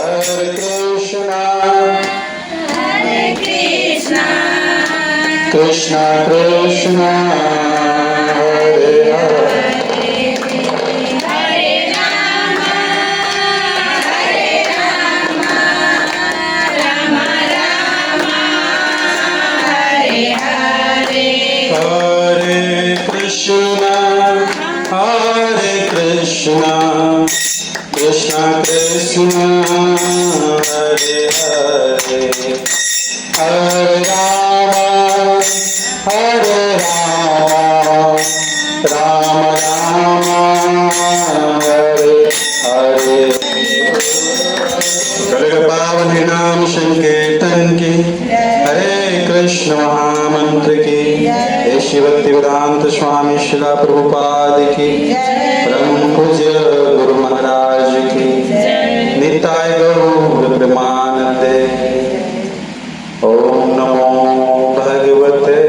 Hare Krishna, Krishna Krishna, Hare Hare, Hare Krishna, Hare Krishna, Krishna Krishna, Hare Hare, Hare Rama, Hare Rama, Rama Rama, Hare Hare। कलियुग पावन है नाम संकीर्तन की, हरे कृष्ण महामंत्र की, हे श्री भक्तिवेदांत स्वामी श्रील प्रभुपाद की, परम पूज्य गुरु महाराज की, निताय गौर प्रेमानंदे। ओम नमो भगवते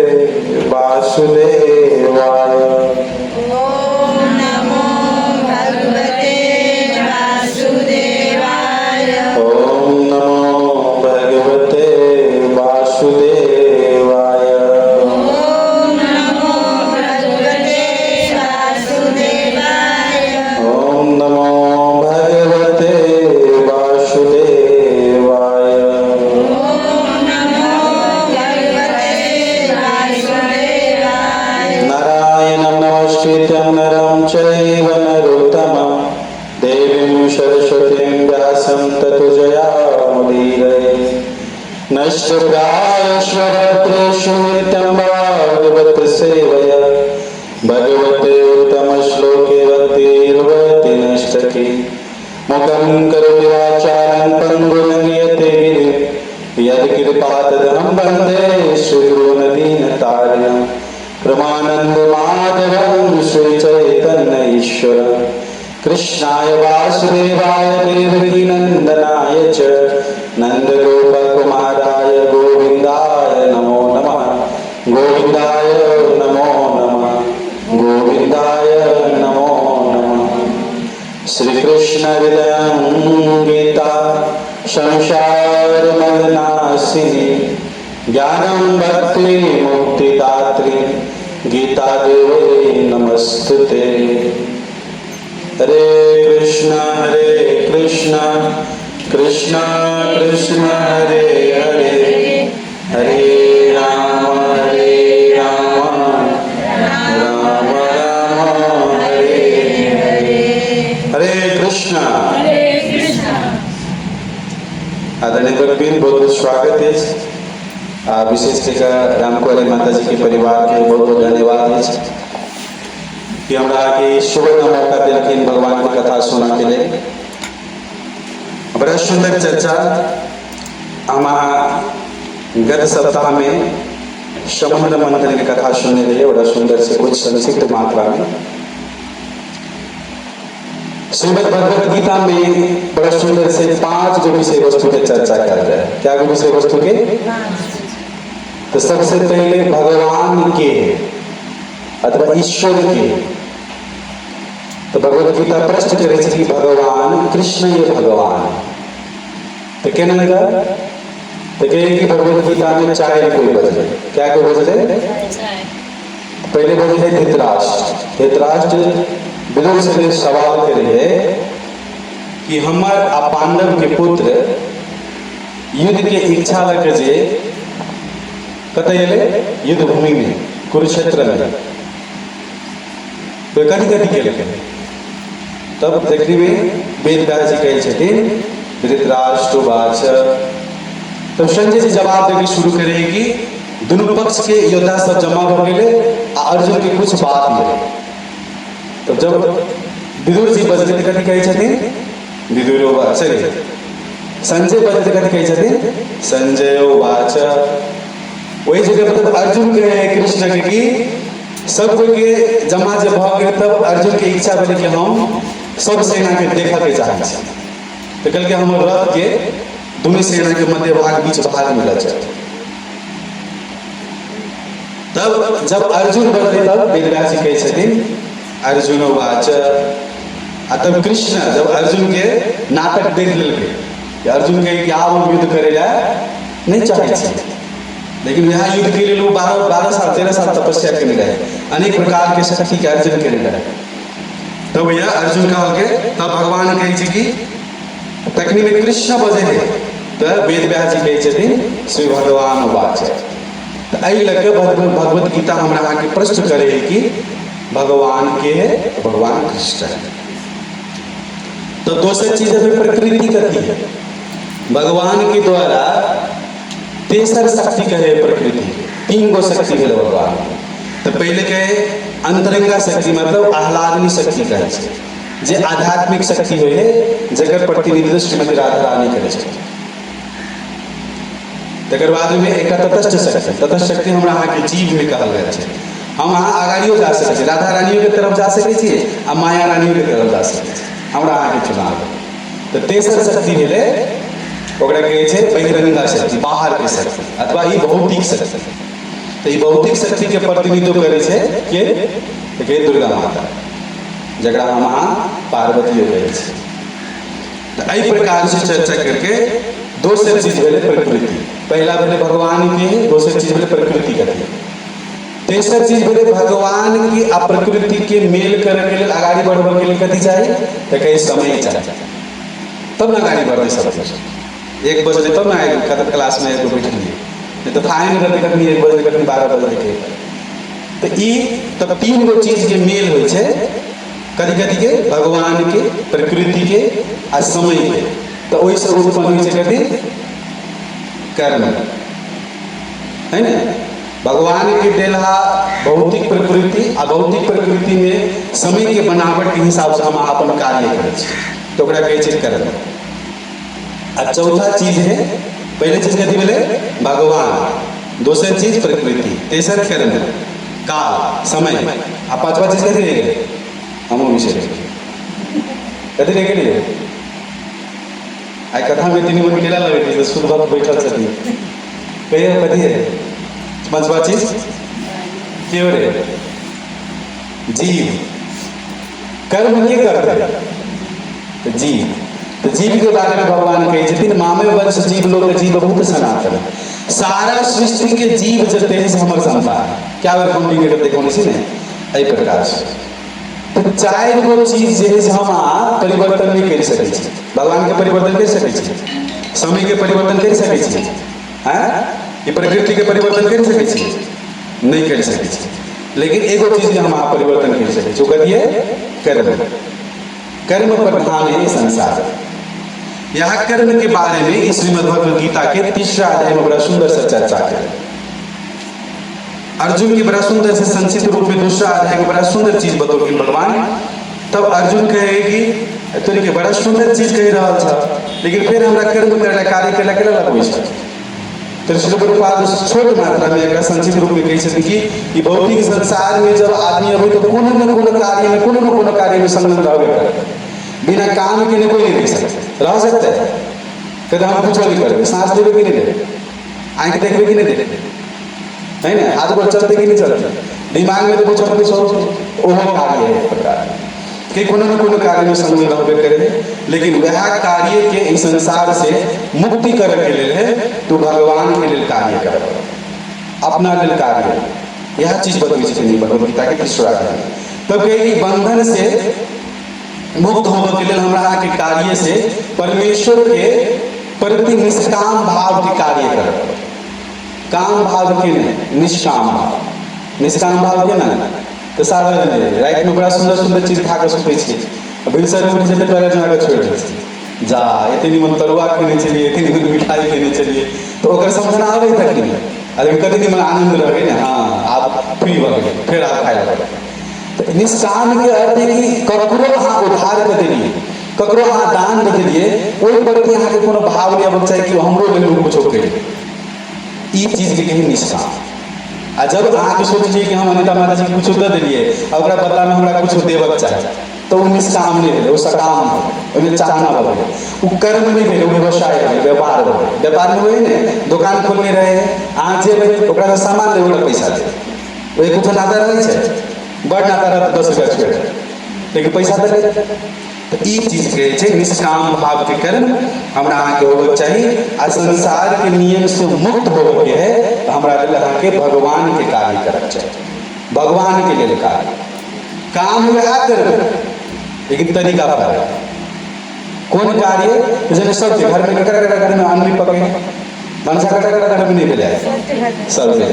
वासुदेवाय। ओम नमो भगवते वासुदेवाय। ओम नमो भगवते वासुदेवाय। नारायणं नमस्कृत्यं नरं चैव नरोत्तमं देवीं सरस्वतीं व्यासं ततो जयामुदीरये। नष्टप्रायश्वभद्रेषु नित्यं भागवत सेवया, भगवते उत्तमश्लोके भक्तिर्भवति नष्टकी। मुखं करोति वाचालं पङ्गुर्यते गिरिं, यत्कृपातदहं वन्दे श्रीगुरुदीनतारिणं। परमानन्द माधवं श्रीचैतन्य ईश्वरं, कृष्णाय वासुदेवाय देवकीनन्दनाय च नन्दगोपकुमाराय गोविन्दाय नमो नमः। गोविन्दाय नमो नमः, गोविन्दाय नमो नमः। श्रीकृष्ण हृदयं गीता संसारमग्नाशिनी, ज्ञानं भक्ति मुक्तिदात्री, गीता देवी नमस्तुते। हरे कृष्ण कृष्ण कृष्ण हरे हरे, हरे राम राम राम हरे हरे। हरे कृष्ण। आदरणीय भक्तबिंद, बहुत बहुत स्वागत है। विशेषकर रामकुमारी माता जी के परिवार के बहुत बहुत धन्यवाद है कि हमरा के सुवर्ण मौका दिलखिन भगवान की कथा सुना के लिए। बड़ा सुंदर चर्चा हम गत सप्ताह में समुद्र मंथन की कथा सुनने के लिए बड़ा सुंदर से कुछ संक्षिप्त मात्रा में। श्रीमद् भगवत गीता में बड़ा सुंदर से 5 जो विषय वस्तु की चर्चा कर रहे हैं। क्या विषय वस्तु के? तो सबसे पहले भगवान के अथवा ईश्वर के। तो भगवत गीता प्रश्न करे कि भगवान कृष्ण ये भगवान तो कहने लगा, तो कहे कि भगवत गीता में 4 कोई बदले। क्या कोई बदले? पहले बदले धृतराष्ट्र विदुर से सवाल करे कि हमार पांडव के पुत्र युद्ध के इच्छा लगे जे कतई युद्ध भूमि में कुरुक्षेत्र में तो कथी के लगे। तब देखने में वेद व्यास जी कहे धृतराष्ट्र वाच। तब संजय जी जवाब देके शुरू करे कि दोनों पक्ष के योद्धा सब जमा हो गए, अर्जुन की कुछ बात है। तब जब विदुर जी बजते कथी कहे विदुर वाच। संजय बजते कथी कहे संजय वाच। वही जगह मतलब अर्जुन के कृष्ण के कि सब कोई के जमा जब भ गए, तब अर्जुन के इच्छा बनी कि हम सब सेना के देखा के चाहे। तो कल के हम रथ के दोनों सेना के मध्य भाग बीच भाग मिला जाए। तब जब अर्जुन बदले तब वेद व्यास जी कहे अर्जुन वाच। तब कृष्ण जब अर्जुन के नाटक देख लेके कि अर्जुन कहे कि आब हम युद्ध करे ला नहीं चाहे छी, लेकिन यहाँ युद्ध के लिए लोग 12 साल 13 साल तपस्या करने रहे, अनेक प्रकार के शक्ति के अर्जन करने रहे। तो भैया अर्जुन का हो गए, तब भगवान कहे कि तकनी में कृष्ण बजे है, तो वेद व्यास जी कहे श्री भगवान वाच। तो आई लगे भगवत गीता हमरा आगे प्रश्न करे कि भगवान के है, भगवान कृष्ण है। तो दूसरी चीज है प्रकृति कथी है, भगवान के द्वारा तेसर शक्ति कहे प्रकृति, 3 गो शक्ति है भगवान। तो पहले कहे अंतरंगा शक्ति मतलब आह्लादनी शक्ति कहे, जे आध्यात्मिक शक्ति हुई है, जगत प्रतिनिधित्व श्रीमती राधा रानी करे। तकर बाद में एक तटस्थ शक्ति, तटस्थ शक्ति हमरा अहाँ के जीव में कहल गया है। हम अहाँ आगाड़ियो जा सके छी, राधा रानियों के तरफ जा सके छी आ माया रानियों के तरफ जा सके छी, हमरा अहाँ के चुनाव। तो तेसर शक्ति भेले ओकरा कहे छै बहिरंगा शक्ति, बाहर के शक्ति अथवा ई भौतिक शक्ति। तो ई भौतिक शक्ति के प्रतिनिधित्व करे छै के दुर्गा माता, जकरा हम अहाँ पार्वती कहे छी। तो एहि प्रकार से चर्चा करके दोसर चीज भेले प्रकृति, पहला भेले भगवान के, दोसर चीज भेले प्रकृति के, तेसर चीज भेले भगवान की आ प्रकृति के मेल करे के लिए आगाड़ी बढ़बे के लिए कथी चाहिए, तो कहीं समय चाहिए, तब ना आगाड़ी बढ़े सब कुछ। 1 बजे तब ना कतक क्लास में एगो बैठलिए, नहीं तो फाइन रहते कखनी 1 बजे कखनी 12 बजे के। तो ई तब 3 गो चीज के मेल होइ छै, कथी कथी के, भगवान के, प्रकृति के आ समय के। तो ओहि से उत्पन्न होइ छै कथी, कर्म, है ना। भगवान के देलहा भौतिक प्रकृति आ भौतिक प्रकृति में समय के बनावट के हिसाब से हम अपन कार्य करै छी, तो ओकरा कहै छै कर्म। आ चौथा चीज है, पहले चीज कथी भेले भगवान, दोसर चीज प्रकृति, तेसर कर्म, काल, समय, आ पांचवा चीज कथी रह गेलै, हमो विषय कथी रह गेलै। आई कथा में 3 मन केला लगे थे, शुद्ध बात बैठल छथि, कहिए कथी है पांचवा चीज के हो रे, जीव। कर्म के करते, तो जीव। तो जीव के बारे में भगवान कहे छथिन मामे वंश जीव लोग जीव बहुत सनातन, सारा सृष्टि के जीव जते हैं हमर संतान। क्या वे काउंटिंग करते देखो नहीं ने एहि प्रकार से। तो 4 गो चीज जे है हम परिवर्तन नहीं कर सकै छी, भगवान के परिवर्तन कर सकै छी, समय के परिवर्तन कर सकै छी, हैं ये प्रकृति के परिवर्तन कर सकै छी, नहीं कर सकै छी। लेकिन एगो चीज हम परिवर्तन कर सकै छी, कथी है, कर्म। कर्म प्रधान है संसार। यहाँ कर्म के बारे में श्रीमद् भगवद गीता के 3रा अध्याय में बड़ा सुंदर से चर्चा करें। अर्जुन की बड़ा सुंदर से संक्षिप्त रूप में 2रा अध्याय में बड़ा सुंदर चीज बतौलखिन भगवान। तब अर्जुन कहे कि तोरी के बड़ा सुंदर चीज कह रहा था, लेकिन फिर हमरा कर्म करे कार्य करे केला लगबै छै। तो श्री प्रभुपाद छोट मात्रा में एक संक्षिप्त रूप में कही छथिन कि ई भौतिक संसार में जब आदमी अबै तो कोनो न कोनो कार्य में कोनो न कोनो कार्य में संलग्न रहबे करे, बिना काम के कोई नहीं रह सकता, रह सकता है। कभी हम कुछ नहीं करेंगे, सांस देवे कि नहीं देवे, आंख देखवे कि नहीं देवे, है ना, हाथ गोड़ चलते कि नहीं चलते, दिमाग में तो कुछ और सोच ओहो कार्य है प्रकार के कोनो न कोनो कार्य में संलग्न रहबे करे। लेकिन वह कार्य के इस संसार से मुक्ति करे के लिए है तो भगवान के लिए कार्य करे, अपना लिए कार्य। यह चीज बतबै छै भगवद गीता के 3रा अध्याय। तब कहे बंधन से मुक्त होने के लिए हमरा के कार्य से परमेश्वर के प्रति निष्काम भाव के कार्य करे, काम भाव के नहीं, निष्काम भाव। निष्काम भाव के ना तो सारा रात में बड़ा सुंदर सुंदर चीज खा के सुते छी, भिनसर उठ जेते तो जना के छोड़ दे जा, एते निमन तरुआ खेने चलिए, एते निमन मिठाई खेने चलिए, तो ओकर समझना आवे तक नहीं। अरे कते निमन आनंद रहे ना, हाँ आप फ्री हो गए, फिर आप खाया लगे। तो निष्काम के अर्थ है कि ककरो अहाँ उधार कर देलिए, ककरो अहाँ दान दे दिए, ओहि प्रति अहाँ के कोनो भाव नहीं आबक चाहिए कि हमरो लेल कुछ करे। ई चीज के कही निष्काम। आ जब अहाँ सोचिए कि हम अनिता माता जी कुछ दे दिए और बदला में हमरा कुछ देवक चाहिए, तो वो निष्काम नहीं भेले, वो सकाम भेले, चाहना भेले, वो कर्म नहीं भेले, वो व्यवसाय भेले, व्यापार भेले। व्यापार में वही ने दुकान खोलने रहे, अहाँ जेबै ओकरा सामान ले, ओकरा पैसा दे, वो एक कुछ नाता रहे छै, बड़ नाता रहे 10 रुपया छोड़, लेकिन पैसा दे। तो ई चीज कहे छे निष्काम भाव के कर्म हमरा के होबे चाहिए आ संसार के नियम से मुक्त होबे के है तो हमरा लेल के भगवान के कार्य करब चाहिए, भगवान के लिए कार्य काम वह करबे लेकिन तरीका पर कौन कार्य जैसे सब घर में घर में अन्न पके मनसा कटा घर में नहीं मिले सब घर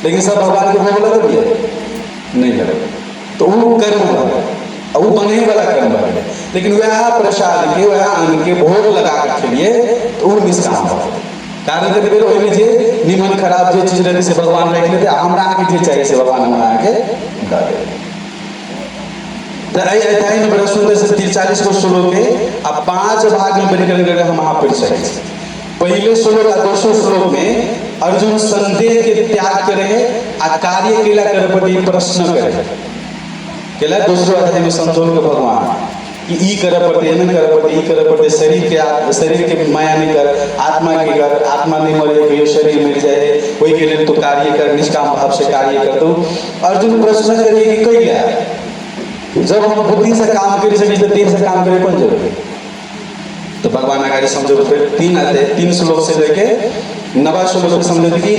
लेकिन सब भगवान के भोग लगे भी नहीं लगे तो वो कर्म है वो बने वाला कर्म है लेकिन वह प्रसाद के वह अन्न के भोग लगा के लिए तो वो निष्काम है कारण के बेर ओइमे जे निमन खराब जे चीज रहते से भगवान रख लेते हमरा के जे चाहिए से भगवान हमरा के दे दे तो आई अध्याय में बड़ा सुंदर से 43 को श्लोक है अब 5 भाग में बने करके हम वहां पढ़ सकते हैं। पहले श्लोक और दूसरे श्लोक में अर्जुन संदेह के त्याग करे आ कार्य केला करे पर प्रश्न करे केला दूसरे अध्याय में समझो के भगवान कि ई करे पड़ते न करे पड़ते ई करे पड़ते शरीर के माया नहीं कर आत्मा के कर आत्मा नहीं मरे कहियो शरीर मिल जाए कोई के लिए तो कार्य कर निष्काम भाव से कार्य कर दो। अर्जुन प्रश्न करे कि कैला जब हम बुद्धि से काम कर सके तो देह से काम करे कौन जरूरी तो भगवान आगे समझो फिर 3 श्लोक से लेके 9 श्लोक समझो कि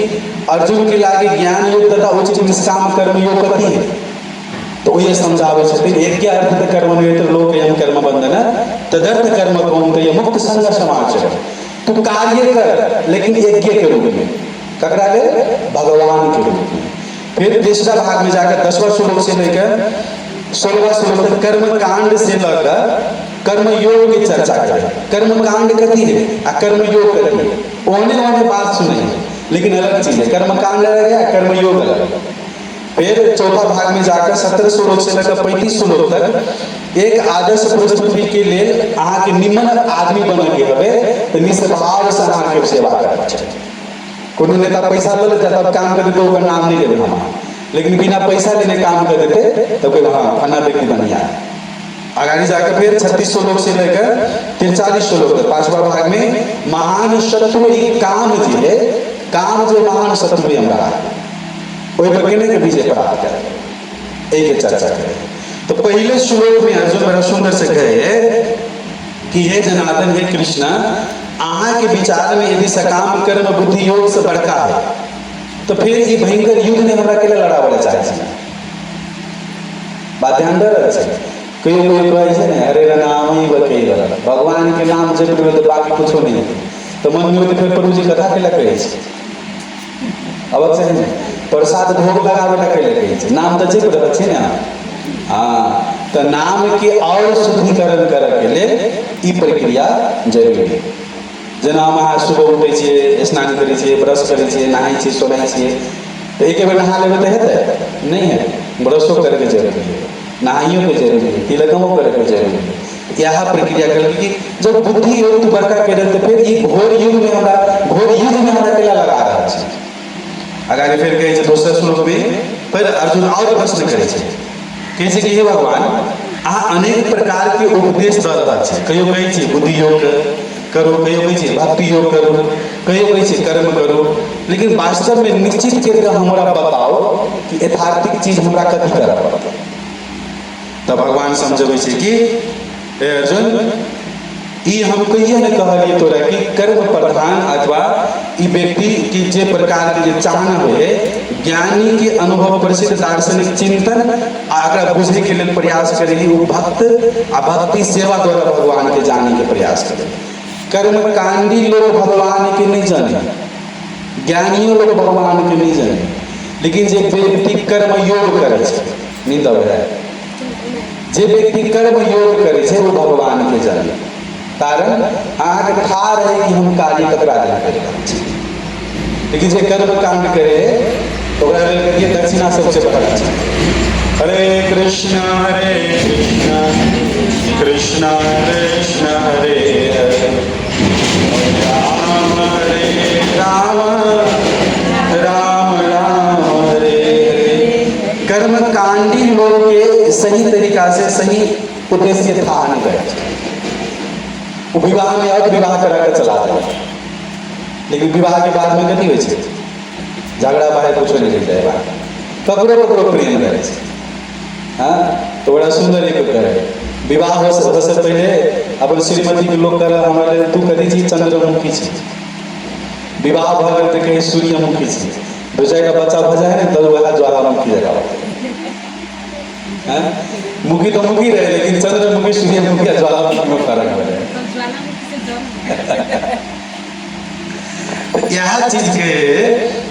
अर्जुन के लागे ज्ञान योग तथा उचित निष्काम कर्म योग कथी है तो ये समझावे छथिन एक के अर्थ कर्म नहीं तो लोक यम कर्म बंधन तदर्थ कर्म कौन मुक्त संग समाज तू कार्य कर लेकिन यज्ञ के रूप में ककरा ले भगवान के रूप में। फिर तीसरा भाग में जाकर 10वां श्लोक से लेकर 16वां श्लोक तक कर्म कांड से लेकर कर्म योग की चर्चा करे। कर्म कांड कथी है आ कर्म योग कथी है ओने बात सुने लेकिन अलग चीज है कर्म कांड अलग है कर्म योग अलग। फिर चौथा भाग में जाकर 17 श्लोक से लेकर 35 श्लोक तक एक आदर्श प्रस्तुति के लिए अहाँ के निम्न आदमी बन के हवे तो निष्भाव से अहाँ के सेवा करना चाहिए। कोनो नेता पैसा ले लेता तब काम कर देते ओकर नाम नहीं लेते हम लेकिन बिना पैसा लेने काम कर देते तो कोई हाँ फना व्यक्ति बन जाए। आगे जाकर फिर 36 श्लोक से लेकर 43 श्लोक तक 5वां भाग में महान शत्रु एक काम जी है काम जो महान शत्रु हमारा वही बगने के पीछे पर आता है एक चर्चा करें। तो पहले श्लोक में अर्जुन बड़ा सुंदर से कहे कि हे जनार्दन हे कृष्ण आहा के विचार में यदि सकाम कर्म बुद्धि योग से बड़का है तो फिर ये भयंकर युद्ध ने हमरा के लिए लड़ा वाला चाहिए बात ध्यान दे कोई कहे छे ने अरे नाम ही बके भगवान के नाम जप तो बाकी कुछ नहीं तो मन में फिर प्रभु जी कथा के लगे अब से प्रसाद भोग लगावे के लगे नाम तो जप रहे छे ना हाँ तो नाम के और शुद्धिकरण करे के लिए ई प्रक्रिया जरूरी है। जना हम अहाँ सुबह उठे छे स्नान करे छे ब्रश करे छे नहाय छे सोनाय छे तो एक बेर नहा लेबे तो हेतै नहीं है ब्रशो करे के जरूरी है नहाइयो के जरूरी है तिलकमो करे के जरूरी है। यह प्रक्रिया कर कि जब बुद्धि योग तू बड़का करे तो फिर ई घोर युग में हमरा केला लगा रहा है। आगे फिर कहे छे दूसरा श्लोक में फिर अर्जुन और प्रश्न करे छे कहे छे कि हे भगवान अहाँ अनेक प्रकार के उपदेश द रहल छी कहियो कहे छी बुद्धि योग करो कहियो कहे छी भक्ति योग करो कहियो कहे छी कर्म करो लेकिन वास्तव में निश्चित करके हमरा बताओ कि यथार्थिक चीज हमरा कथी करब पड़त। तब भगवान समझबै छे कि हे अर्जुन ई हम कहिए न कहलिए तोरा कि कर्म प्रधान अथवा ई व्यक्ति की जे प्रकार के चाहना होए ज्ञानी के अनुभव प्रसिद्ध दार्शनिक चिंतन आकर बुझे के लिए प्रयास करे वो भक्त आ भक्ति सेवा द्वारा भगवान के जाने के प्रयास करे। कर्म कांडी लोग भगवान के नहीं जाने ज्ञानियों लोग भगवान के नहीं जाने लेकिन जे व्यक्ति कर्म योग करे नहीं दब है जे व्यक्ति कर्म योग करे वो भगवान के जाने कारण आगे ठार है कि हम कार्य ककरा दिन करेगा लेकिन जे कर्म कांड करे तो करिए दक्षिणा सबसे बड़ा है। हरे कृष्ण कृष्ण कृष्ण हरे हरे राम राम राम हरे हरे। कर्म कांडी लोग के सही तरीका से सही उद्देश्य था नहीं करे विवाह में अब विवाह करा कर चला जाए लेकिन विवाह के बाद में गति हो झगड़ा बाहर कुछ नहीं रह जाए ककरो प्रेम करे हाँ तो बड़ा सुंदर एक करे विवाह हो से पहले अपन श्रीमती के लोग कर हमारे तू कथी छी चंद्रमुखी छी, विवाह भ गए तो कहीं सूर्यमुखी छी, दो का बच्चा भ जाए ना तो वह ज्वालामुखी जगह मुखी तो मुखी रहे लेकिन चंद्रमुखी सूर्यमुखी और ज्वालामुखी में फर्क है। यह चीज के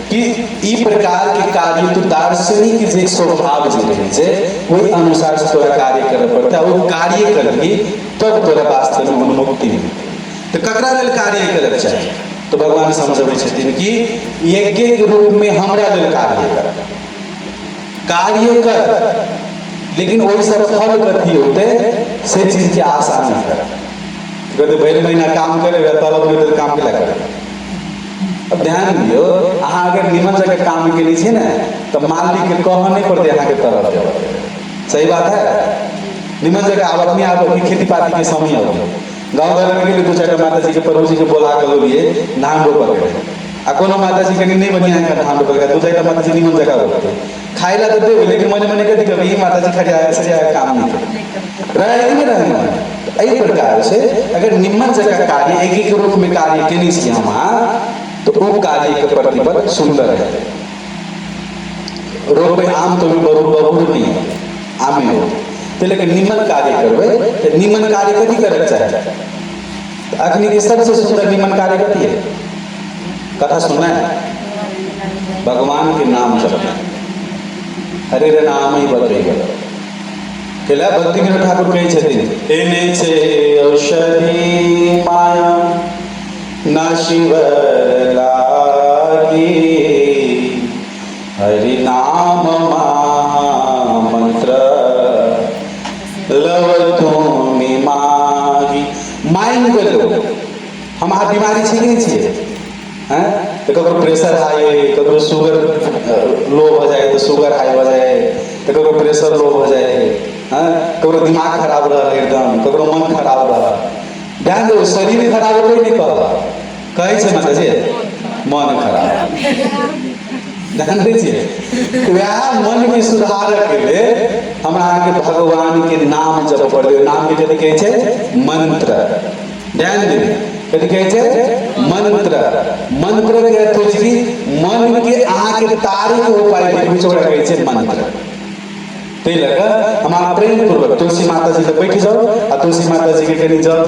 कि ई प्रकार के कार्य तो दार्शनिक जे स्वभाव जे रहे छे वही अनुसार से तोरा कार्य करे पड़ता है। वो कार्य करबी तब तोरा वास्तव में मुक्ति मिलती। तो ककरा लेल कार्य करे चाहिए तो भगवान समझावे छथिन कि यज्ञ के रूप में हमरा लेल कार्य कर लेकिन वही सब फल कथी होते से चीज के आशा नहीं कर। कहते भर महीना काम करे तलब में तो काम के करे। अब ध्यान दियो अहाँ अगर निमन जगह काम के लिए ना तो मालिक के कह नहीं पड़ते अहाँ के तरफ जाओ। सही बात है। निमन जगह आप अपने आप की खेती पाती के समय हो गाँव घर में दो चार माता जी के पड़ोसी के बोला कर लिए धान रोप आ कोनो माता जी के नहीं बढ़िया है धान रोप दो चार माता जी निमन जगह होते खाई ला तो दे लेकिन मैंने मैंने कह दी ये माता जी खड़िया सरिया काम नहीं रहे नहीं रहे। यही प्रकार से अगर निम्न जगह कार्य एक एक रूप में कार्य के नहीं हम तो वो कार्य के प्रतिफल सुंदर है। रोग में आम तो भी बहुत नहीं आम में हो तो लेकिन निम्न कार्य करवे तो निम्न कार्य कथी करे चाहे अग्नि के सबसे सुंदर निम्न कार्य कथी है कथा सुनना है भगवान के नाम जपना हरे रे नाम ही बदलेगा। केला भक्ति विनोद ठाकुर कही छथिन एने छे औषधि माया ना शिवर लागी हरि नाम मंत्र लव तुम मागी। माइंड को लो हमारा बीमारी छे कि नहीं छे हैं तो कभी प्रेशर हाई कभी शुगर लो हो जाए तो शुगर हाई हो जाए तो कभी प्रेशर लो हो जाए कभी दिमाग खराब रहा एकदम कभी मन खराब रहा ध्यान दो शरीर खराब हो नहीं कहे छे माता जी मन खराब ध्यान दीजिए वह मन के सुधार के लिए हमरा के भगवान के नाम जप पड़े नाम के कथी कहे छे मंत्र ध्यान दे कथी कहे छे मंत्र मंत्र के अर्थ होय छै मन के अहाँ के तारीफ हो पाए कुछ ओकरा कहे छे मंत्र। ते लगा हमारा प्रेम पूर्वक तुलसी माता जी से बैठ जाओ और तुलसी माता जी के कनी जल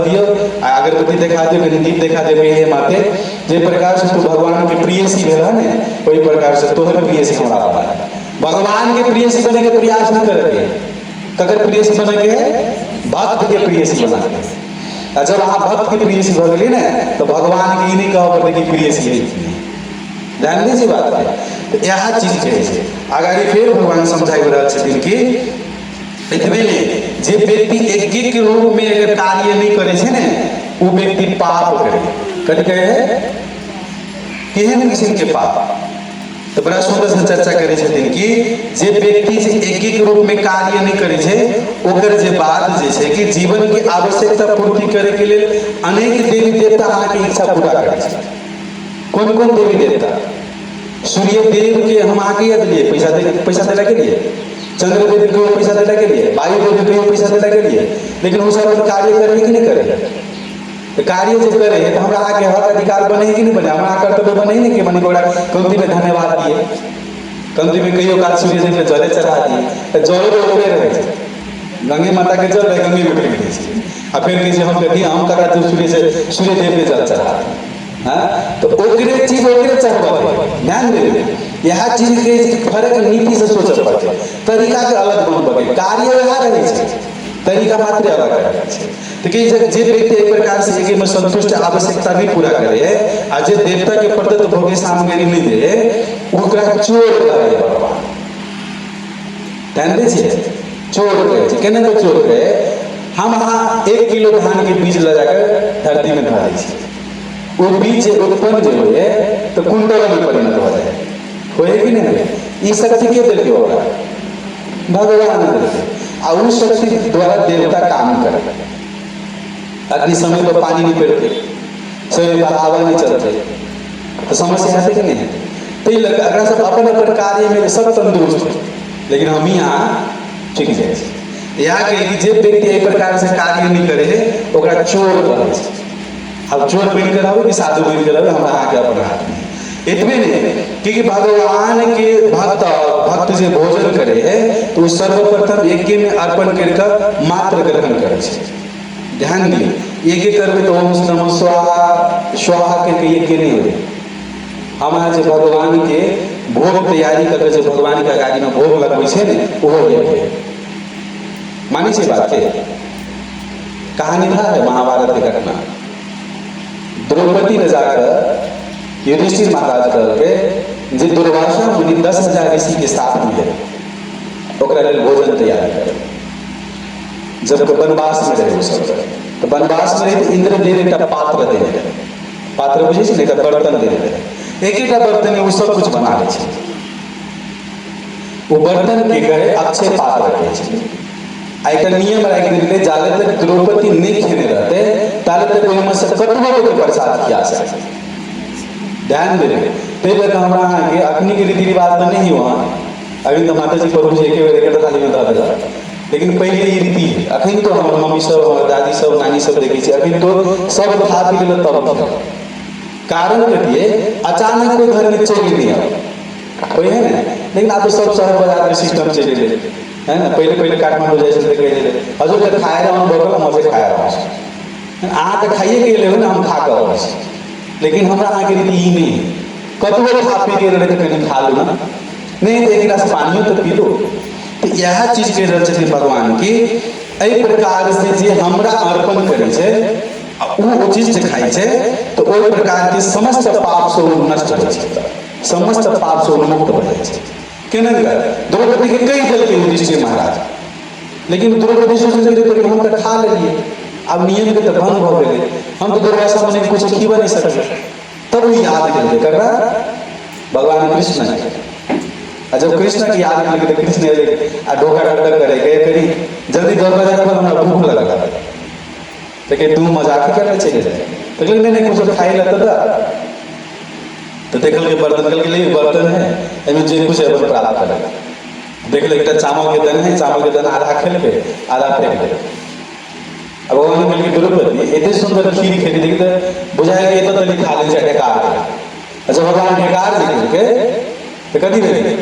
दियो अगरबत्ती दिखा दियो कनी दीप दिखा दियो हे माते जे प्रकार से तू भगवान के प्रियसी भेला ने वही प्रकार से तोहर प्रियसी हमरा बना भगवान के प्रियसी बने के प्रयास नहीं करके ककर प्रियसी बने के भक्त के प्रियसी बना के जब आप भक्त के प्रियसी हो गई ना तो भगवान के नहीं कहो पड़े कि प्रियसी है ध्यान दीजिए बात है। तो यह चीज कहे अगर फिर भगवान समझाई रहा छथिन कि पृथ्वी में जे व्यक्ति एक के रूप में अगर कार्य नहीं करे छे ने वो व्यक्ति पाप करे कथी कहे केहन किस्म के पाप। तो बड़ा सुंदर से चर्चा करे छथिन कि जे व्यक्ति जे एक रूप में कार्य नहीं करे छे ओकर जे बात जे छे कि जीवन की आवश्यकता पूर्ति करे के लिए अनेक देवी देवता अहाँ के इच्छा पूरा करे छे। कौन कौन देवी देवता सूर्य देव के हम आगे दिए पैसा देने के लिए चंद्र देव को पैसा देने के लिए वायु देव को पैसा देने के लिए लेकिन वो सब कार्य करे कि नहीं करे तो कार्य जो करे तो हमारा आगे हक अधिकार बने कि नहीं बने हमारा कर्तव्य बने ही नहीं कि बने गोड़ा कंपनी में धन्यवाद दिए कंपनी में कई काल सूर्य देव के जले चढ़ा दिए जल तो ओपे रहे गंगे माता के जल गंगे में फेंक दी और फिर किसी हम कहती हम करा तो सूर्य देव के जल चढ़ा हाँ तो ओकरे चीज ओकरे चढ़वा ध्यान दे यह चीज के फर्क नीति से सोच पड़ते तरीका के अलग बन पड़े कार्य वह रहे छे तरीका मात्र अलग रहे छे। तो कि जे व्यक्ति एक प्रकार से एक में संतुष्ट आवश्यकता नहीं पूरा करे आ जे देवता के प्रदत्त भोग्य सामग्री नहीं दे ओकरा चोर करे भगवान ध्यान दीजिए चोर करे केना तो चोर करे हम वहां 1 किलो धान के बीज लगा कर धरती में धरा दी वो बीज उत्पन्न जो है तो कुंडल में परिणत हो जाए होए कि नहीं ये शक्ति के दिल के होगा भगवान और उस शक्ति द्वारा देवता काम करे अग्नि समय पर पानी नहीं पड़ते समय पर हवा नहीं चलते तो समस्या है कि नहीं तो ये लगा अगर सब अपन कार्य में सब तंदुरुस्त लेकिन हम यहाँ ठीक है यहाँ के कि जे व्यक्ति एहि प्रकार से कार्य नहीं करे है ओकरा चोर कहै छै। अब चोर बन के रहबै कि साधु बन के रहबै हमरा अहाँके अपन हाथ में। इतने नहीं क्योंकि भगवान के भक्त जे भोजन करे है तो सर्वप्रथम यज्ञ में अर्पण करके मात्र ग्रहण करे छै। ध्यान दिए यज्ञ करबै तो ओम नमः स्वाहा स्वाहा करके यज्ञ नहीं हो। हम आज भगवान के भोग तैयारी करके जो भगवान के गाड़ी में भोग लगबै छै ने वो यज्ञ मानी से बात है। कहानी था है महाभारत की घटना। द्रौपदी ने जाकर युधिष्ठिर महाराज करके जे दुर्वासा मुनि 10,000 ऋषि के साथ मिले ओकरा लेल भोजन तैयार करे। जब वनवास में रहे सब तो वनवास में रहे इंद्रदेव एक पात्र देने रहे। पात्र बुझे छै एक बर्तन देने रहे। एक बर्तन में वो सब कुछ बना ले छै। वो बर्तन के कहे अक्षय पात्र रखे छै। एक नियम राखि देने जाले तक द्रौपदी नहीं खेने रहते ताले तक कोई में से कटुआ के प्रसाद किया सके। ध्यान दे ते लग हमरा के अखनी के रीति रिवाज तो नहीं हुआ। अभी तो माता जी प्रभु जी एक बेर एक थाली में दादा लेकिन पहले ये रीति है। अखन तो हमर मम्मी सब हमर दादी सब नानी सब देखी छै। अखन तो सब खा पी ले तब कारण कहिए अचानक कोई घर में चोरी नहीं आ कोई है ना। लेकिन आप तो सब शहर बाजार में सिस्टम चले ले है ना। पहले पहले काठमांडू जैसे देखे ले हजूर के खाए रहा बगल हम से खाए रहा आ के खाइए के ले ना हम खा के। लेकिन हमरा आगे रीति ई नहीं कतबो खा पी के रहे कहीं खा लो ना नहीं तो एक गिलास पानी तो पी लो। तो यह चीज कह रहे छथिन भगवान की एहि प्रकार से जे हमरा अर्पण करे छै वो चीज जे खाई छै तो ओहि प्रकार के समस्त पाप से नष्ट हो छै। समस्त पाप से मुक्त हो जाए छै। केना द्रौपदी के कई देलकै युधिष्ठिर महाराज लेकिन द्रौपदी सोचलकै हम तो खा लेलिए अब नियम के तो भंग हो गए हम तो दुर्वासा मुनि कुछ खीवा नहीं सकते। तब वो याद कर करा भगवान कृष्ण जब कृष्ण की याद कर कृष्ण ढोका ढोका करे गए करी जल्दी दरवाजा खोल हमरा भूख लगा तो कि तू मजाक करने चले जाए तो नहीं कुछ खाई लेता तो देखल के बर्तन के लिए बर्तन है एमे जे कुछ अपन प्राप्त करेगा। देख ले एक चावल के दाना है चावल के दाना आधा खेल पे आधा फेंक दे। अब भगवान मिल के द्रौपदी इतने सुंदर खीर खेती देखी तो बुझाया कि तो खा ले जाए ढेकार अच्छा भगवान ढेकार निकल के तो कथी रहे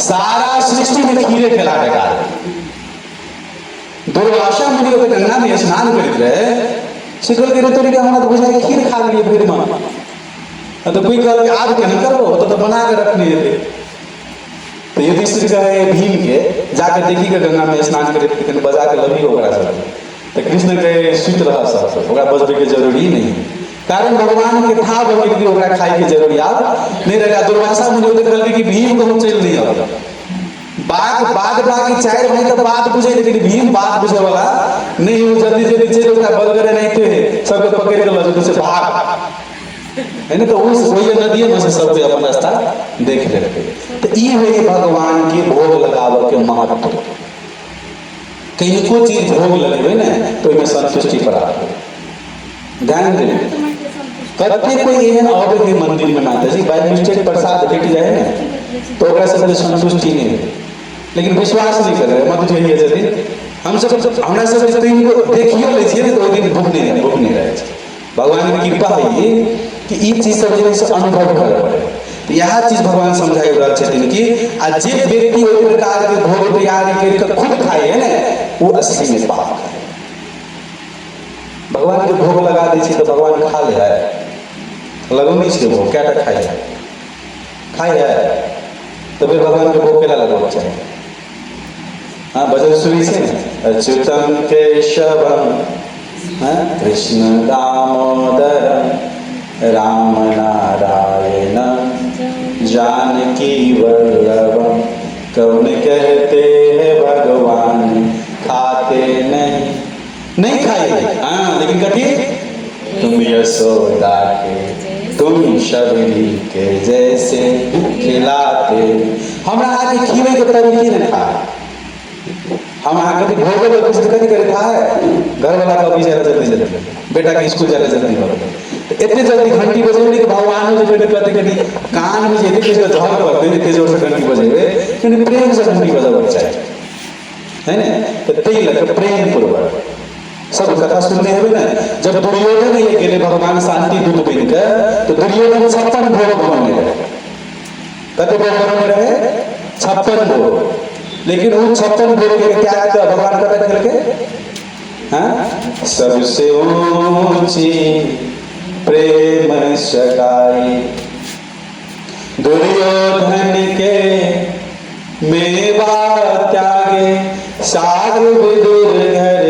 सारा सृष्टि में खीरे खिला ढेकार। दुर्वासा मुनि के गंगा में स्नान करते रहे सिकल के तोरी के हमरा तो बुझाया खीर खा लिए फिर मां तो कोई कह आज के न करो तो बना के रखने थे। तो युधिष्ठिर कहे भीम के जाकर देखी के गंगा में स्नान करे बजा के लभी ओकरा सब तो कृष्ण के सुत रहा सब ओकरा बजबे के जरूरी नहीं कारण भगवान के था भगवान की ओकरा खाई के जरूरियात नहीं रहेगा। दुर्वासा मुनि देखल कि भीम को चल नहीं आवे बात बाकी चार भाई का बात बुझे लेकिन भीम बात बुझे वाला नहीं हो जल्दी जल्दी चल ओकरा बलगरे नहीं थे सबके पकड़ के लज से भाग है ना। तो उस वही नदी में से सब अपन रास्ता देख लेते। तो ये है भगवान के भोग लगाव के महत्व। कहीं को चीज भोग लगे ना तो इनमें संतुष्टि प्राप्त। ध्यान दें कते कोई एहन आवे के मंदिर में माता जी बाय मिस्टेक प्रसाद भेट जाए ना तो ओकरा से संतुष्टि नहीं है लेकिन विश्वास नहीं कर रहे मत जो है जदी हम सब हमरा सब दिन को देखियो ले छिए तो दिन भूख नहीं रहे। भगवान की कृपा है ये कि ई चीज सब से अनुभव करे पड़े। तो यह चीज भगवान समझाए रहल छथिन कि आ जे व्यक्ति ओइ प्रकार के भोग तैयारी करके खुद खाए है ना वो असली में पाप है। भगवान के भोग लगा दै छी तो भगवान खा ले है लगौनी छै भोग क्या खाए है तो फिर भगवान के भोग केला लगवा चाहिए। हाँ भजन सुनी से अच्युतम केशवम कृष्ण दामोदर राम नारायण जानकी वल्लभ कौन कहते हैं भगवान खाते नहीं खाए हाँ लेकिन कभी तुम यशोदा के तुम शबरी के जैसे खिलाते हमरा आगे खीवे के तरीके नहीं खा हम कभी भोग कुछ कभी करे था घर वाला कभी जल्दी बेटा के स्कूल जाने जल्दी तो इतने जल्दी घंटी बजेगी कि भगवान जो बेटे कहते कभी कान में जेते किसी झड़ पड़ते इतने जोर से घंटी बजेगे क्योंकि प्रेम से घंटी बजाना चाहिए। है ना। तो तई लग प्रेम पूर्वक सब कथा सुनने हैं ना। जब दुर्योधन ये गेले भगवान शांति दूत बन कर, तो दुर्योधन 56 भोग बनने रहे। कते भोग बनने रहे? 56 भोग। लेकिन वो 56 भोग के त्याग कर भगवान कथा खेल के, हाँ, सबसे ऊंची प्रेम सगाई दुर्योधन के मेवा त्यागे, साग विदुर घर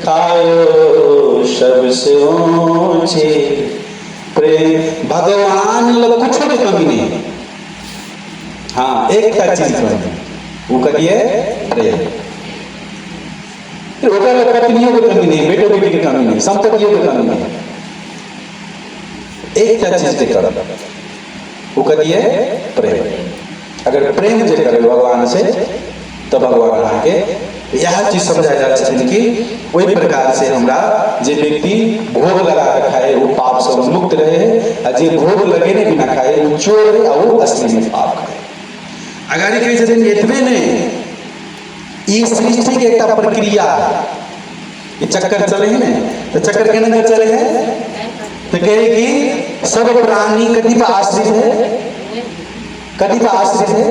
खायो सबसे ऊंची प्रेम। भगवान लोग कुछ भी कमी नहीं, हाँ एक का चीज कमी, वो कहिए प्रेम। पत्नियों की कमी नहीं, बेटों बेटी की कमी नहीं, संपत्तियों की कमी नहीं, एक का चीज के कर वो कहिए प्रेम। अगर प्रेम जो करे भगवान से, तो भगवान आके यह चीज समझा जाता है कि वही प्रकार से हमरा जे व्यक्ति भोग लगा कर खाए वो पाप से मुक्त रहे, और जे भोग लगे ने बिना खाए वो चोर है और वो असली में पाप करे। अगर कह छथिन एतबे नहीं, ई सृष्टि के एक प्रक्रिया ये चक्कर चले हैं ना, तो चक्कर केना चले हैं? तो कहे कि सब प्राणी कथी पर आश्रित है? कथी पर आश्रित है?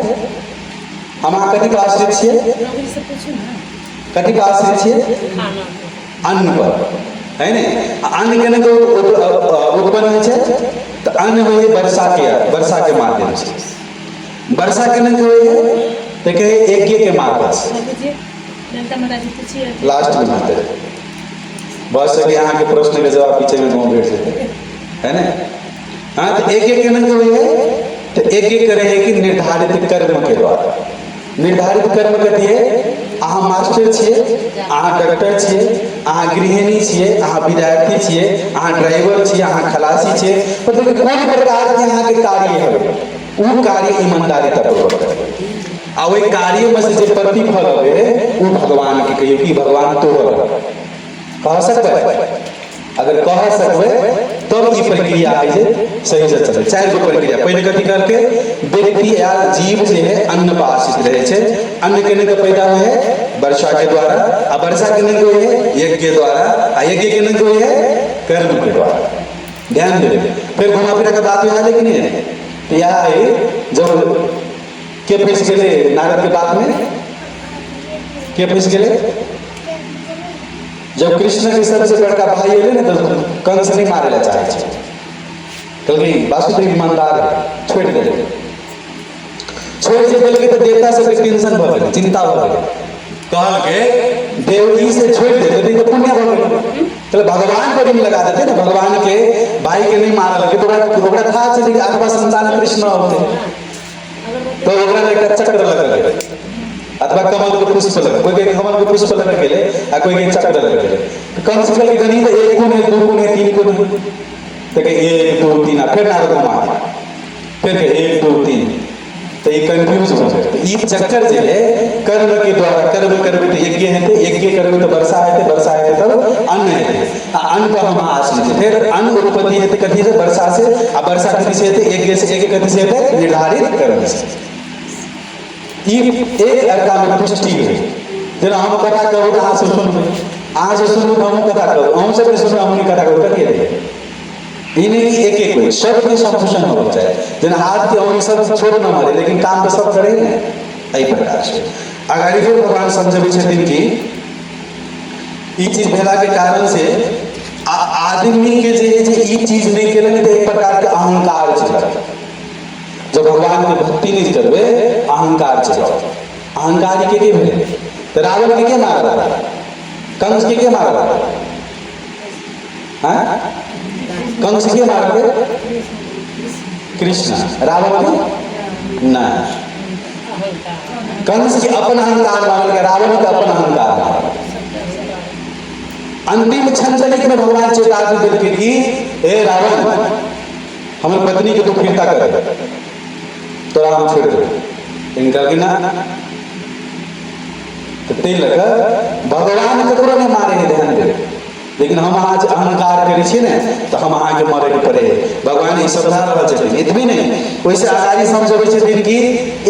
हम कथी पर आश्रित छियै? कथी पर आश्रित छियै? अन्न पर, है ने। अन्न केना उत्पन्न होइ छै? तो अन्न होइ वर्षा के माध्यम से। वर्षा केना होइ है? तो कहे यज्ञ के माध्यम से। लास्ट में माते बहुत सके यहाँ के प्रश्न के जवाब पीछे में गाँव भेट सकते है ना। हाँ, तो एक केना हुए है? तो एक करे है कि निर्धारित कर्म के द्वारा। निर्धारित कर्म कथी है? अहाँ मास्टर छियै, अहाँ डॉक्टर छियै, अहाँ गृहिणी छियै, अहाँ विद्यार्थी छियै, अहाँ ड्राइवर छियै, अहाँ खलासी छियै, मतलब कोई प्रकार के अहाँ के कार्य है, वो कार्य ईमानदारी पूर्वक करे। आ वही कार्य में से जो प्रतिफल है वो भगवान के कहियो कि भगवान तो कह सकते। अगर कह सकते तब ये प्रक्रिया है सही से चले। 4 गो प्रक्रिया। पहले कथी करके व्यक्ति या जीव जो है अन्न पर आश्रित रहे छे। अन्न केने के पैदा हुए है? वर्षा के द्वारा। आ वर्षा केने के हुए है? यज्ञ के द्वारा। आ यज्ञ केने के हुए है? कर्म के द्वारा। ध्यान दे। फिर घुमा फिरा के बात यहाँ लेकिन है तो यहाँ है जब के फंस गए नारद के बात में, के फंस गए जब कृष्ण के सबसे बड़का भाई है ना, तो कंस नहीं मारे ला चाहे क्योंकि वासुदेव ईमानदार है, छोड़ दे बल्कि तो देवता से टेंशन भर गए, चिंता भर गए, कहल के देवजी से छोड़ दे तो पुण्य भर गए। तो भगवान पर लगा देते ना, भगवान के भाई के नहीं मारा लगे तो था चलिए अथवा संतान कृष्ण होते तो एक चक्र लगा अथवा कमल के पुष्प लगा, कोई कमल के पुष्प लगा के आ कोई चक्र लगा के कंस के गणित 1 गुणे 2 गुणे 3 गुणे तो 1 2 3 फिर नारद मार फिर 1 2 3 तो ये कंफ्यूज हो जाए। तो ये चक्कर जो है कर्म के द्वारा कर्म करबे तो यज्ञ है, तो यज्ञ करबे तो वर्षा है, वर्षा है तब अन्न है, अन्न पर हम आश्रित। फिर अन्न उत्पत्ति है कथी से? वर्षा से। अब वर्षा कथी से? यज्ञ से। यज्ञ कथी से? निर्धारित कर्म से। एक अर्का में पुष्टि है। जेना हम कथा कहू तो अहाँ से सुनबे, अहाँ से सुनबे तो हम कथा कहू, अहूँ से सुनबे हमनी कथा कहू करिए दे। इन्हें एक एक कोई सब में संपुषण हो जाए। जेना हाथ के अंग सब छोड़ न मारे लेकिन काम तो सब करे ना, एहि प्रकार से अगाड़ी फिर भगवान समझबे छथिन कि ई चीज भेला के कारण से आदमी के जे ई चीज नहीं केले तो एक प्रकार के अहंकार छै। जब भगवान की भक्ति नहीं करबे अहंकार चलो। अहंकारी के भेले तो रावण के मार रहा, कंस के मार रहा, कंस के मार रहे? कृष्ण। रावण के ना, कंस के अपन अहंकार मान के, रावण के अपन अहंकार मान। अंतिम क्षण तक में भगवान चेतावनी देते कि हे रावण हमारी पत्नी के तू फिरता कर तो राम छोड़ दे इनका कि ना। तो ते लगा भगवान ककरो नहीं मारे के ध्यान दे, लेकिन हम आज अहंकार करे छे ने तो हम अहाँ के मरे के पड़े। भगवान ई समझा रहल छथिन, इतबे नहीं वैसे आगारी समझबै छथिन कि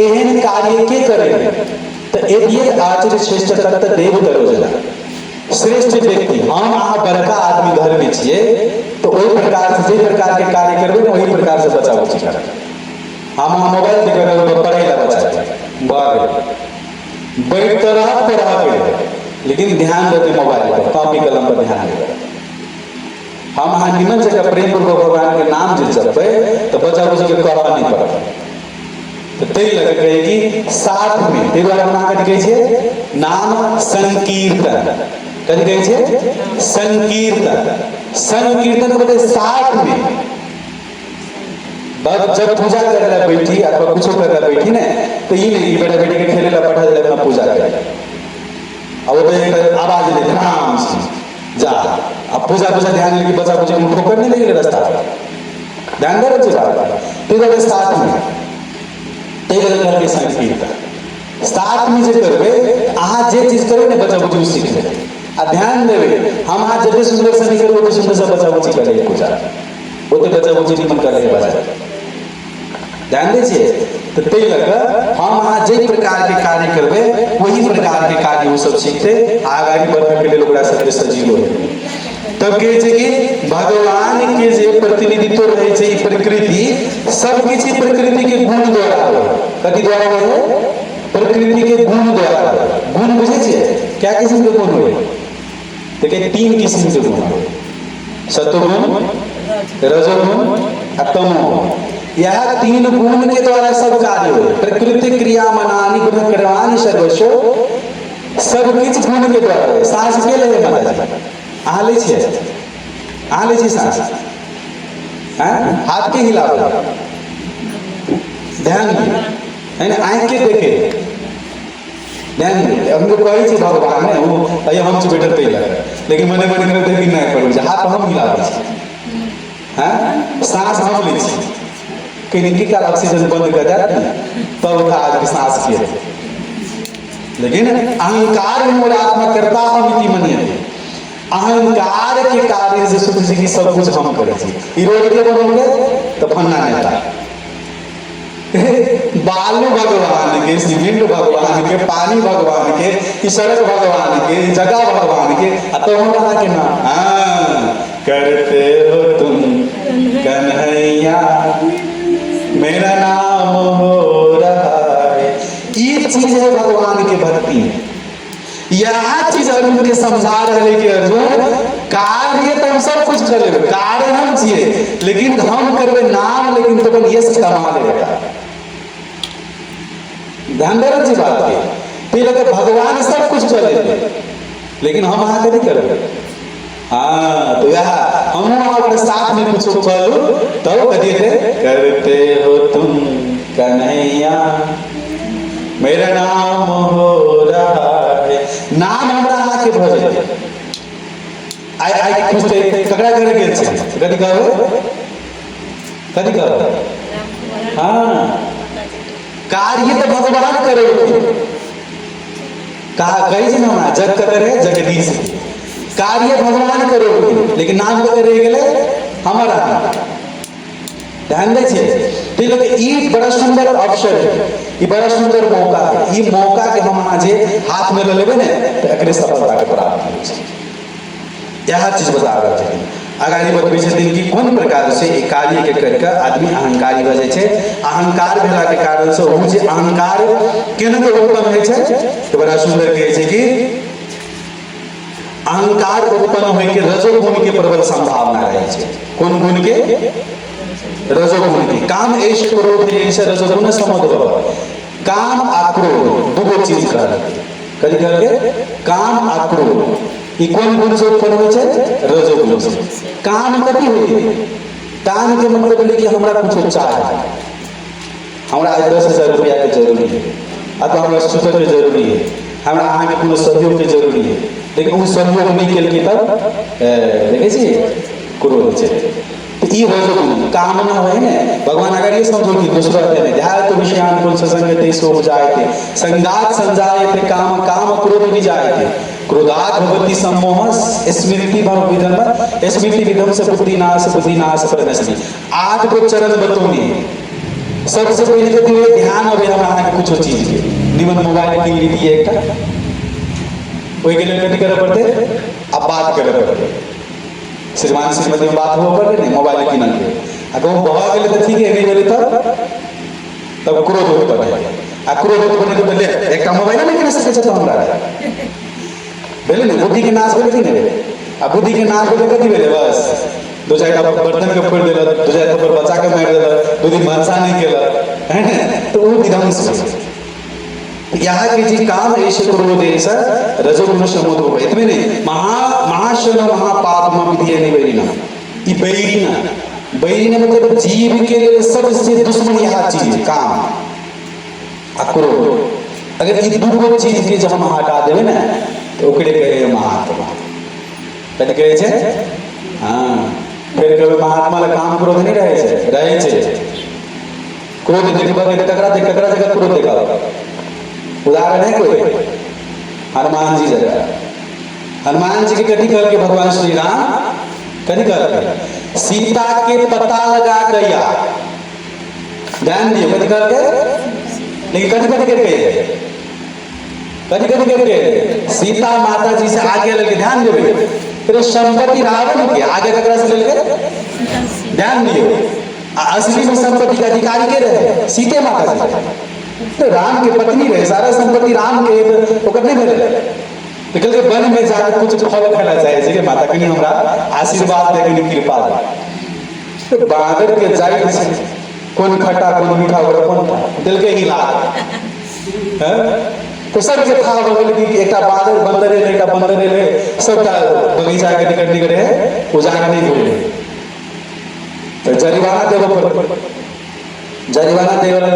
एहन कार्य के करे तो ये आचर्य श्रेष्ठ तत्त देव दरोजना श्रेष्ठ व्यक्ति हम अहाँ बड़का आदमी घर में छिए तो ओहि प्रकार से जे प्रकार के कार्य करबे वही प्रकार से बच्चा बुच्ची करत हम मोबाइल देकर पढ़े ला बच्चा बैठ तो रहा पढ़ा के लेकिन ध्यान देते मोबाइल पर कॉपी कलम पर ध्यान देते हम अहाँ निमन जगह प्रेम पूर्वक भगवान के नाम जे जपे तो बच्चा बुच्ची के कहबा नहीं पड़ता तो तै लगे कहेगी साथ में तै द्वारा हम अहाँ कहे छे नाम संकीर्तन कथी कहे छे संकीर्तन संकीर्तन बोले साथ में जब पूजा करे ला बैठी अथवा कुछ करे ला बैठी ने तो ये नहीं बेटा बेटी के खेले ला पढ़ा दे अपना पूजा करे अब वो आवाज दे राम से जा अब पूजा पूजा ध्यान लेके बच्चा पूजा में ठोकर नहीं लगे रास्ता ध्यान दे रहे बात तो इधर साथ में एक अलग के संकीर्तन साथ में जे करबे अहाँ जे चीज करबे ने बच्चा बुच्ची सीख ले आ ध्यान देवे हम अहाँ जते सुंदर से नहीं करबे ओते सुंदर से बच्चा बुच्ची करे पूजा ओते बच्चा बुच्ची निमन करे बच्चा ध्यान दीजिए तो तै लगा हम अहाँ जे प्रकार के कार्य करबे वही प्रकार के कार्य वो सब सीखते आगे बढ़ने के लिए लोग सबके सजीव हो तब कहे छे कि भगवान के जे प्रतिनिधित्व रहे छे ई प्रकृति सब किछि प्रकृति के गुण द्वारा हो कथि द्वारा हो प्रकृति के गुण द्वारा गुण बुझे छे क्या किस्म के गुण होय तो के तीन किस्म के गुण होय सत्वगुण रजोगुण और तमोगुण यह तीन गुण के द्वारा सब कार्य हो प्रकृति क्रिया मनानी गुण करवानी सर्वस्व सब किछ गुण के द्वारा सांस के ले महाराज आ ले छे सांस हाथ के हिलाओ ध्यान है ना आंख के देखे ध्यान हमको कही छे भगवान ने वो अय हम से बेटर पे लेकिन मने मने करे देखि नहीं पड़ो हाथ हम हिलावे छे हां सांस हम ले छी कहीं का ऑक्सीजन बंद कर देते तब आज की सांस किए लेकिन अहंकार मूलात्मा करता हम इति मनिए अहंकार के कार्य से सोच कि सब कुछ हम करे छी ई रोड के बनोगे तो फन्ना नेता बालू भगवान के सीमेंट भगवान के पानी भगवान के ई सड़क भगवान के जगह भगवान के तो हम के ना हां करते हो तुम कन्हैया मेरा नाम हो रहा है ये चीज है भगवान की भक्ति यह चीज अर्जुन के समझा रहे कि अर्जुन कार्य तो हम सब कुछ कर लेबे कार्य हम छिए लेकिन हम करबे नाम लेकिन तो अपन यश कमा लेगा ध्यान दे रहे बात के तो लगे भगवान सब कुछ कर लेबे लेकिन हम आके नहीं करबे हाँ तो यह हम अपने साथ में कुछ चलो तब कहिए थे करते हो तुम कन्हैया मेरा नाम हो रहा है नाम हमरा आके भजे आई कुछ ककड़ा करे गेल छै कथि कहबो हाँ कार्य तो भगवान करे कहा कही छै ना जग करे जगदीश कार्य भगवान करोगे लेकिन नाम के रह गए हमारा ध्यान दे छे तो लोग ई बड़ा सुंदर अवसर है ई बड़ा सुंदर मौका है ई मौका के हम आज हाथ में ले लेबे ने तो एकरे सफलता के प्राप्त हो छै यह चीज बता रहे थे आगामी बतबै छथिन कि कोन प्रकार से एक कार्य के करके आदमी अहंकारी भ जाय छै अहंकार भेला के कारण से ओ जे अहंकार केना के उत्पन्न होय छै तो बड़ा सुंदर कहै छै कि अहंकार उत्पन्न होय के रजोगुण के प्रबल संभावना रहे छै कोन गुण के रजोगुण के काम ऐश क्रोध जैसे रजोगुण समोद काम आ क्रोध दो चीज कर कथि करके काम आ क्रोध ई कोन गुण से उत्पन्न होय छै रजोगुण से काम कथि होय काम के मतलब है कि हमरा कुछ चाहे हमरा 10,000 रुपया के जरूरी है अथवा हमरा सुतर के जरूरी है हमरा अहाँ के कोनो सहयोग के जरूरी है लेकिन उस सहयोग नहीं केल के तब देखे छी क्रोध छै तो ई रजोगुण कामना है ने भगवान अगर ये समझो कि दूसरा है ध्यान तो विषयानुकूल ससंगते सो जायते संगात संजायते काम काम क्रोध भी जायते क्रोधात् भवति सम्मोह स्मृति भाव विधम स्मृति विधम से बुद्धि नाश प्रनश्यति 8 को चरण बतौनी सबसे पहले कहती है ध्यान अबे हमरा के कुछ चीज के निमन मोबाइल किन लीजिए एक ओई के लिए कथि करे पड़ते अब बात करे पड़ते श्रीमान श्रीमती में बात हो पड़ते नहीं मोबाइल किन के अगर बहुत गेले तो ठीक है नहीं गेले तब क्रोध होता है आ क्रोध होता बने तो बोले एक मोबाइल नहीं किन सके छ हमरा बोले नहीं बुद्धि के नाश होले नहीं आ बुद्धि के नाश होले कथि भेले बस दो चार बर्तन के फोड़ देला दो चार पर बच्चा के मार देला दो दिन भंसा नहीं केला है तो वो विध्वंस यहाँ के जी काम ऐसे क्रोध ऐसा रजोगुण समोद हो इतने नहीं महाशन महापाप विधि नहीं बैरीना ये बैरीना मतलब जीव के लिए सबसे दुश्मन यहाँ चीज काम क्रोध अगर ये दो चीज के जब हम हटा देवे ना तो ओकरे कहे महात्मा कथि कहे छे हाँ फिर कभी महात्मा ला काम क्रोध नहीं रहे छे क्रोध देखबा के ककरा जगह क्रोध देखा उदाहरण है कोई हनुमान जी जगह हनुमान जी के कथि कहल के भगवान श्री राम कथि कहल के सीता के पता लगा गया ध्यान दियो कथि कहल के लेकिन कथि करके सीता माता जी से आगे लेके ध्यान देवे फिर संपत्ति रावण के आगे ककरा से लेके ध्यान दियो असली में संपत्ति का अधिकारी के रहे सीते माता जी तो राम के पत्नी रहे सारा संपत्ति राम के ओकर नहीं मिले निकल के वन में जाकर कुछ फल खाना चाहिए जे माता कनी हमरा आशीर्वाद दे के कृपा दे तो बादर के जाई से कौन खट्टा कौन मीठा और कौन दिल के ही लाग हैं तो सब के था बगल की एकटा बंदर ले सबटा बगीचा के निकट निकले उजागर नहीं बोले तो जरिवाना देव वाला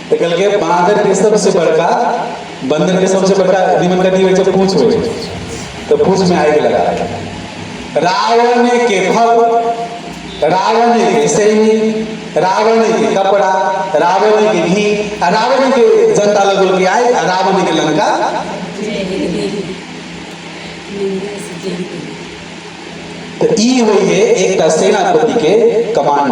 निकल के बांदर के सबसे बड़का बंदर के सबसे बड़का निमन कथि होय छै पूंछ होय तो पूंछ में आग लगा रावण के फल रावण के सही रावण के कपड़ा रावण के घी रावण के जनता लगल के आए रावण के लंका तो ई होय है एकटा सेनापति के कमांड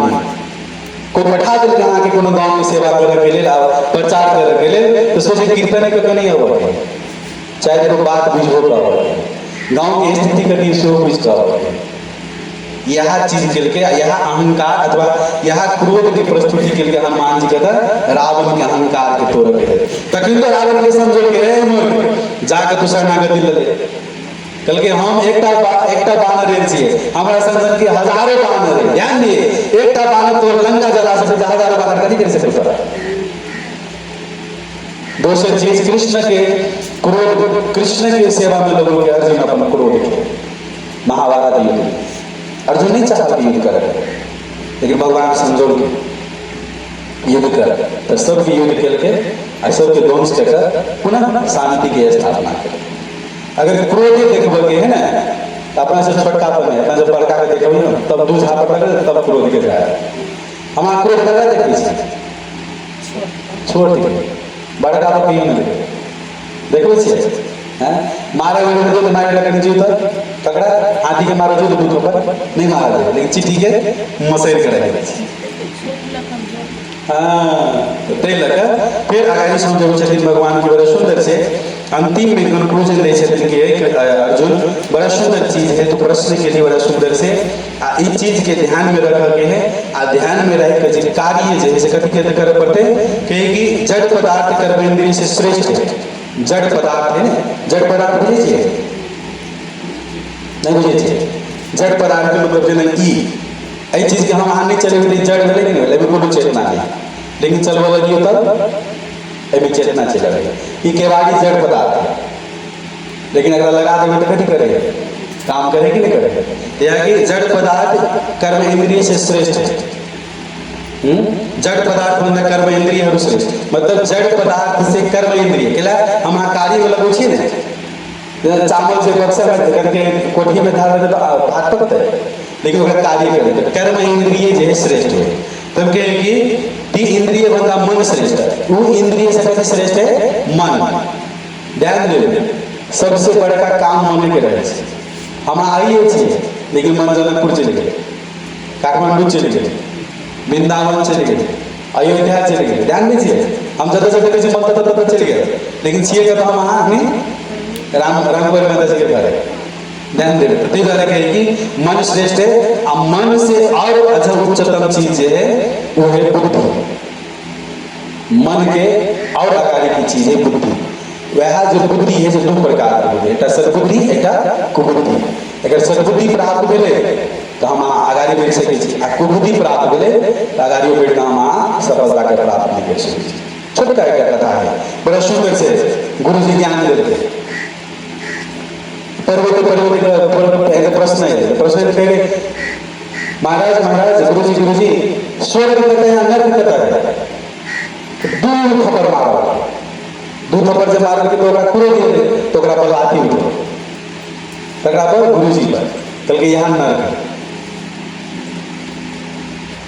कोई बैठा दिल यहाँ के कोनो गांव में सेवा करे के लेल प्रचार करे के लेल तो सोचे कीर्तन के नहीं होवे चाहे तो बात बुझो पावे गांव की स्थिति कथि से बुझ पावे यह चीज के लिए यह अहंकार अथवा यह क्रोध की प्रस्तुति के लिए हनुमान जी कहता रावण के अहंकार के तोड़ के तखन तो रावण के समझो के रे मोर जाके तू शरणागति ले कल के हम एकटा बानर रेल छिए हमरा समझन के हजारों बानर है ध्यान दिए एकटा बानर तो लंका जला सकते हजारों बानर कथि कर सकते तोरा दोसर चीज कृष्ण के क्रोध कृष्ण की सेवा में लोगों के अर्जुन अपन क्रोध के महाभारत युद्ध अर्जुन नहीं चाहता कि युद्ध करे लेकिन भगवान समझो के युद्ध कर तो सबके युद्ध खेल के सबके ध्वंस कर पुनः शांति की स्थापना कर अगर क्रोध देखबो के है ना अपना से छोटका पर है अपना से बड़का के देखबो ना तब दू झापट लगे तब क्रोध के जाए हम क्रोध लगा देखी छोड़ दे बड़का पर कहीं नहीं देखो छे हैं मारे वाले को तो मारे लगे जीव तो पकड़ा हाथी के मारो जो दूध पर नहीं मारा जाए लेकिन चिट्ठी के मसेर करेगा तो ते लगा फिर आगे समझो छथिन भगवान की बड़ा सुंदर से अंतिम में कंक्लूजन दे छथिन कि अर्जुन बड़ा सुंदर चीज है तो प्रश्न के लिए बड़ा सुंदर से इस चीज के ध्यान में रखा के है आ ध्यान में रह के जे कार्य जैसे कथि के करे पड़ते कि जड़ पदार्थ कर्म इंद्रिय से श्रेष्ठ है जड़ पदार्थ है ना जड़ पदार्थ बुझे छिए नहीं बुझे छिए जड़ पदार्थ के मतलब जेना ई ऐ चीज के हम आन नहीं चले हुए जड़ भेले नहीं भेले कोनो चेतना नहीं लेकिन चलबो लगियो तब एमे चेतना चले रही ई केवाड़ी जड़ पदार्थ है लेकिन अगर लगा देबे तो कथि करे काम करे कि नहीं करे या कि जड़ पदार्थ कर्म इंद्रिय से श्रेष्ठ है जड़ पदार्थ मतलब कर्म इंद्रिय श्रेष्ठ मतलब जड़ पदार्थ से कर्म इंद्रिय केला हम कार्य में लगो छी ने चावल से बक्सा करके कोठी में धार दे तो भात पकते लेकिन ओकरा कार्य करे कर्म इंद्रिय जे श्रेष्ठ है तब के कि ती इंद्रिय बंदा मन श्रेष्ठ है वो इंद्रिय से कथि श्रेष्ठ है मन ध्यान दे सबसे बड़का काम मन के रहे छै हम आइए छी लेकिन मन जनकपुर चले गए काठमांडू चले गए वृंदावन चले गए अयोध्या चले गए। ध्यान दीजिए, हम जब जब किसी बोलता था तब चले गए, लेकिन सीए का तो हम वहाँ नहीं राम को माता जी के घर है। ध्यान दे। तो द्वारा कहे कि मन श्रेष्ठ है, अब मन से और अच्छा उच्चतम चीज है वो है बुद्धि। मन के और आकार की चीज है बुद्धि। वह जो बुद्धि है जो दो प्रकार की बुद्धि, एक सद्बुद्धि एक कुबुद्धि। अगर सद्बुद्धि प्राप्त भेले तो हम आगाड़ी बढ़ सके छी, आ कुबुद्धि प्राप्त भेले तो आगाड़ी बढ़ हम सफलता के प्राप्त नहीं कर सके। छोटा एक कथा है, बड़ा सुंदर से गुरु जी ज्ञान देते। पर्वत प्रश्न है, प्रश्न पहले महाराज गुरु जी स्वर्ग कहते हैं नर्क कहता है, दूर खबर मारो, दूर खबर जब मार के तो क्रोध दिए तो पर लाठी उठो, पर गुरु जी पर कल के यहाँ नर्क,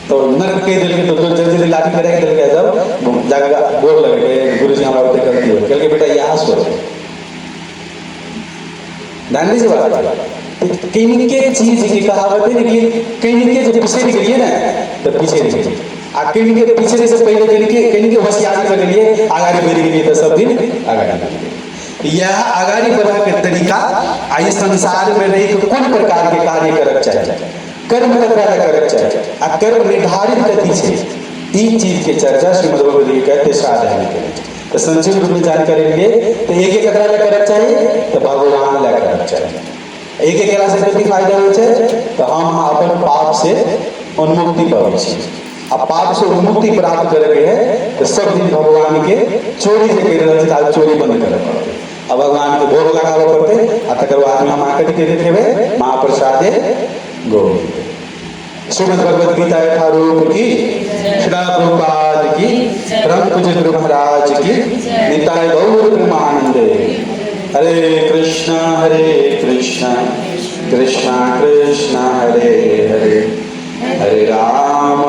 तो नर्क के दिल के तो जल्दी लाठी करेंगे दिल के जब जाकर बोल लगे गुरु जी हमारा उठे करती हो, कल के बेटा यहाँ स्वर्ग। ध्यान दीजिए बात, कहीं के चीज की कहावत है कि कहीं के जो पीछे निकलिए ना तो पीछे निकलिए, आ कहीं के पीछे से पहले कहीं के होशियारी बन लिए आगाड़ी बढ़ गई तो सब दिन आगाड़ी। यह आगाड़ी बढ़ा के तरीका आई संसार में रही तो कौन प्रकार के कार्य करक चाहिए, कर्म करक चाहिए, आ कर्म निर्धारित गति से तीन चीज के चर्चा श्रीमद् भगवद गीता कहते साधन के तो संक्षिप्त रूप में जानकारी लिए तो एक करक चाहिए तो भगवान ला करक चाहिए। एक से कथी फायदा हो तो हम अपन पाप से उन्मुक्ति पावे छी। अब पाप से उन्मुक्ति प्राप्त करे है तो सब दिन भगवान के चोरी से कर रहे आज चोरी बंद करे पड़ते, अब भगवान के भोग लगावे पड़ते, आ तकर बाद में हम आकट के देखेबे महाप्रसादे गोविंद। श्रीमद् भगवद गीता यथारूप की, श्री प्रभुपाद की, परम पूज्य गुरु महाराज की, निताय गौर प्रेमानंदे। हरे कृष्णा कृष्णा कृष्णा हरे हरे, हरे राम